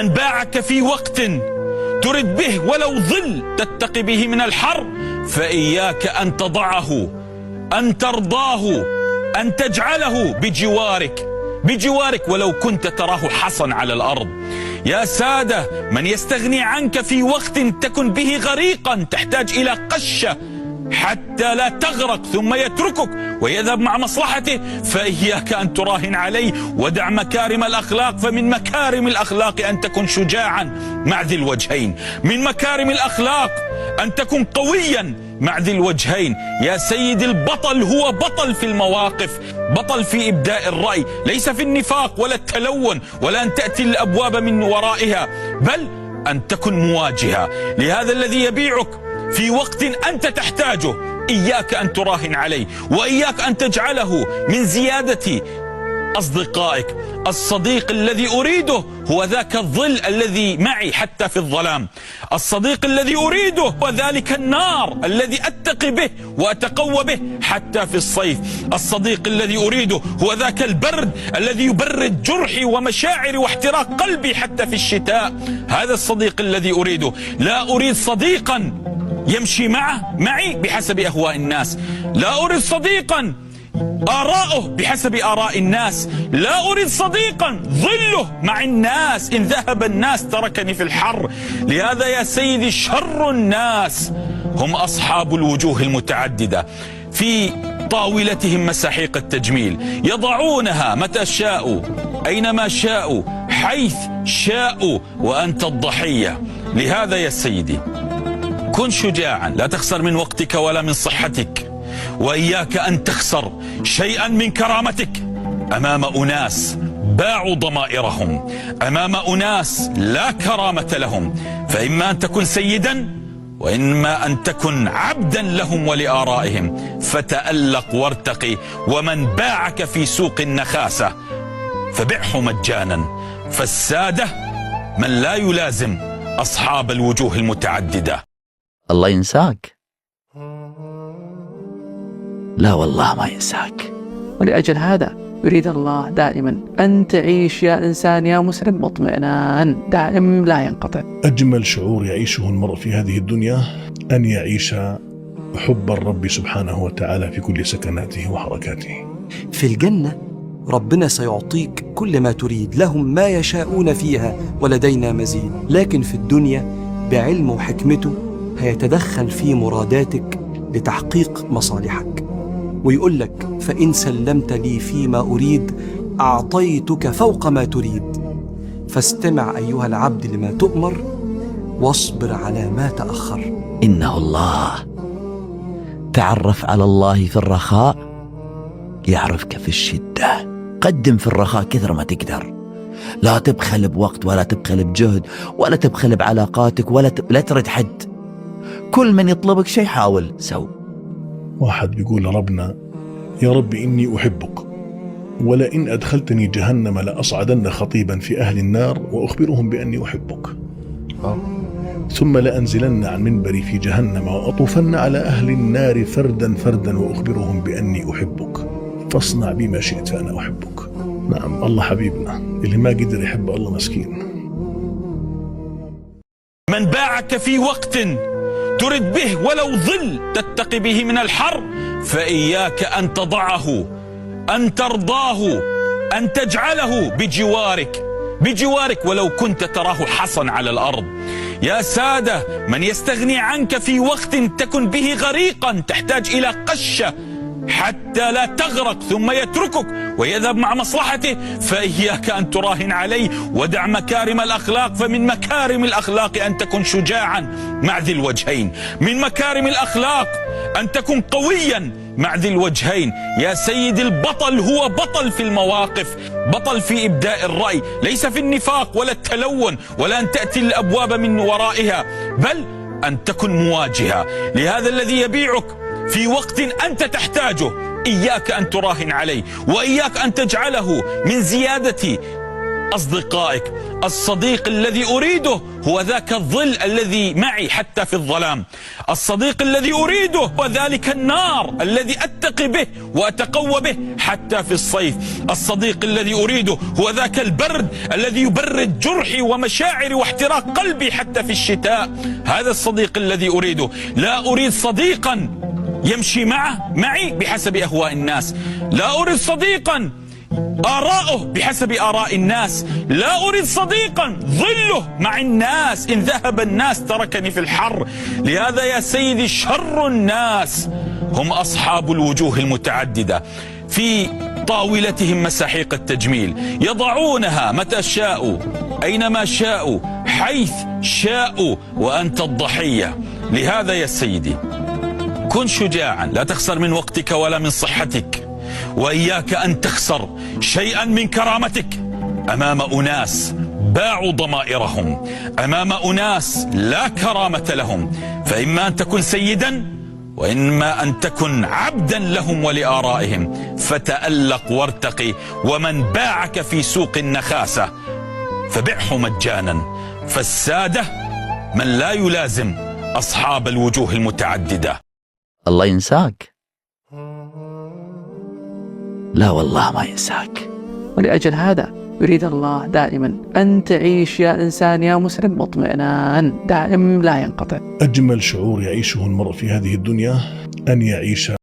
من باعك في وقت ترد به ولو ظل تتقي به من الحر، فإياك أن تضعه، أن ترضاه، أن تجعله بجوارك ولو كنت تراه حصن على الأرض. يا سادة، من يستغني عنك في وقت تكن به غريقا تحتاج إلى قشة حتى لا تغرق ثم يتركك ويذهب مع مصلحته، فإياك أن تراهن عليه ودع مكارم الأخلاق. فمن مكارم الأخلاق أن تكن شجاعا مع ذي الوجهين، من مكارم الأخلاق أن تكن قويا مع ذي الوجهين. يا سيد، البطل هو بطل في المواقف، بطل في إبداء الرأي، ليس في النفاق ولا التلون ولا أن تأتي الأبواب من ورائها، بل أن تكن مواجهة لهذا الذي يبيعك في وقت أنت تحتاجه. إياك أن تراهن عليه، وإياك أن تجعله من زيادة أصدقائك. الصديق الذي أريده هو ذاك الظل الذي معي حتى في الظلام، الصديق الذي أريده هو ذلك النار الذي أتقي به وأتقوى به حتى في الصيف، الصديق الذي أريده هو ذاك البرد الذي يبرد جرحي ومشاعري واحتراق قلبي حتى في الشتاء. هذا الصديق الذي أريده. لا أريد صديقا يمشي معي بحسب أهواء الناس، لا أريد صديقا آراؤه بحسب آراء الناس، لا أريد صديقا ظله مع الناس، إن ذهب الناس تركني في الحر. لهذا يا سيدي، شر الناس هم أصحاب الوجوه المتعددة، في طاولتهم مساحيق التجميل يضعونها متى شاءوا أينما شاءوا حيث شاءوا وأنت الضحية. لهذا يا سيدي، كن شجاعا، لا تخسر من وقتك ولا من صحتك، وإياك أن تخسر شيئا من كرامتك أمام أناس باعوا ضمائرهم، أمام أناس لا كرامة لهم. فإما أن تكن سيدا وإما أن تكن عبدا لهم ولآرائهم. فتألق وارتقي، ومن باعك في سوق النخاسة فبعه مجانا. فالسادة من لا يلازم أصحاب الوجوه المتعددة. الله ينساك؟ لا والله ما ينساك. ولأجل هذا يريد الله دائما أن تعيش يا إنسان يا مسلم مطمئنا دائم لا ينقطع. أجمل شعور يعيشه المرء في هذه الدنيا أن يعيش حب الرب سبحانه وتعالى في كل سكناته وحركاته. في الجنة ربنا سيعطيك كل ما تريد، لهم ما يشاءون فيها ولدينا مزيد. لكن في الدنيا بعلم وحكمته هيتدخل في مراداتك لتحقيق مصالحك، ويقول لك: فإن سلمت لي فيما أريد أعطيتك فوق ما تريد، فاستمع أيها العبد لما تؤمر واصبر على ما تأخر. إنه الله. تعرف على الله في الرخاء يعرفك في الشدة. قدم في الرخاء كثر ما تقدر، لا تبخل بوقت ولا تبخل بجهد ولا تبخل بعلاقاتك لا ترد حد. كل من يطلبك شيء حاول سو. واحد بيقول لربنا: يا رب إني أحبك، ولئن أدخلتني جهنم لأصعدن خطيبا في أهل النار وأخبرهم بأني أحبك، ثم لأنزلن عن منبري في جهنم وأطوفن على أهل النار فردا فردا وأخبرهم بأني أحبك، فاصنع بي ما شئت فأنا أحبك. نعم، الله حبيبنا، اللي ما قدر يحب الله مسكين. من باعك في وقت ترد به ولو ظل تتقي به من الحر، فإياك أن تضعه، أن ترضاه، أن تجعله بجوارك ولو كنت تراه حصن على الأرض. يا سادة، من يستغني عنك في وقت تكن به غريقا تحتاج إلى قشة حتى لا تغرق ثم يتركك ويذهب مع مصلحته، فإياك أن تراهن عليه ودع مكارم الأخلاق. فمن مكارم الأخلاق أن تكن شجاعا مع ذي الوجهين، من مكارم الأخلاق أن تكن قويا مع ذي الوجهين. يا سيد، البطل هو بطل في المواقف، بطل في إبداء الرأي، ليس في النفاق ولا التلون ولا أن تأتي الأبواب من ورائها، بل أن تكن مواجهة لهذا الذي يبيعك في وقت أنت تحتاجه. إياك أن تراهن عليه، وإياك أن تجعله من زيادة أصدقائك. الصديق الذي أريده هو ذاك الظل الذي معي حتى في الظلام. الصديق الذي أريده هو ذلك النار الذي أتقي به وأتقوى به حتى في الصيف. الصديق الذي أريده هو ذاك البرد الذي يبرد جرحي ومشاعري واحتراق قلبي حتى في الشتاء. هذا الصديق الذي أريده. لا أريد صديقا يمشي معي بحسب أهواء الناس. لا أريد صديقا آراؤه بحسب آراء الناس. لا أريد صديقا ظله مع الناس. إن ذهب الناس تركني في الحر. لهذا يا سيدي شر الناس هم أصحاب الوجوه المتعددة، في طاولتهم مساحيق التجميل يضعونها متى شاءوا أينما شاءوا حيث شاءوا وأنت الضحية. لهذا يا سيدي كن شجاعا، لا تخسر من وقتك ولا من صحتك، وإياك أن تخسر شيئا من كرامتك أمام أناس باعوا ضمائرهم، أمام أناس لا كرامة لهم. فإما أن تكن سيدا وإما أن تكن عبدا لهم ولآرائهم. فتألق وارتقي. ومن باعك في سوق النخاسة فبعه مجانا. فالسادة من لا يلازم أصحاب الوجوه المتعددة. الله ينساك؟ لا والله ما ينساك. ولأجل هذا يريد الله دائما أن تعيش يا إنسان يا مسلم مطمئنان دائم لا ينقطع. أجمل شعور يعيشه المرء في هذه الدنيا أن يعيش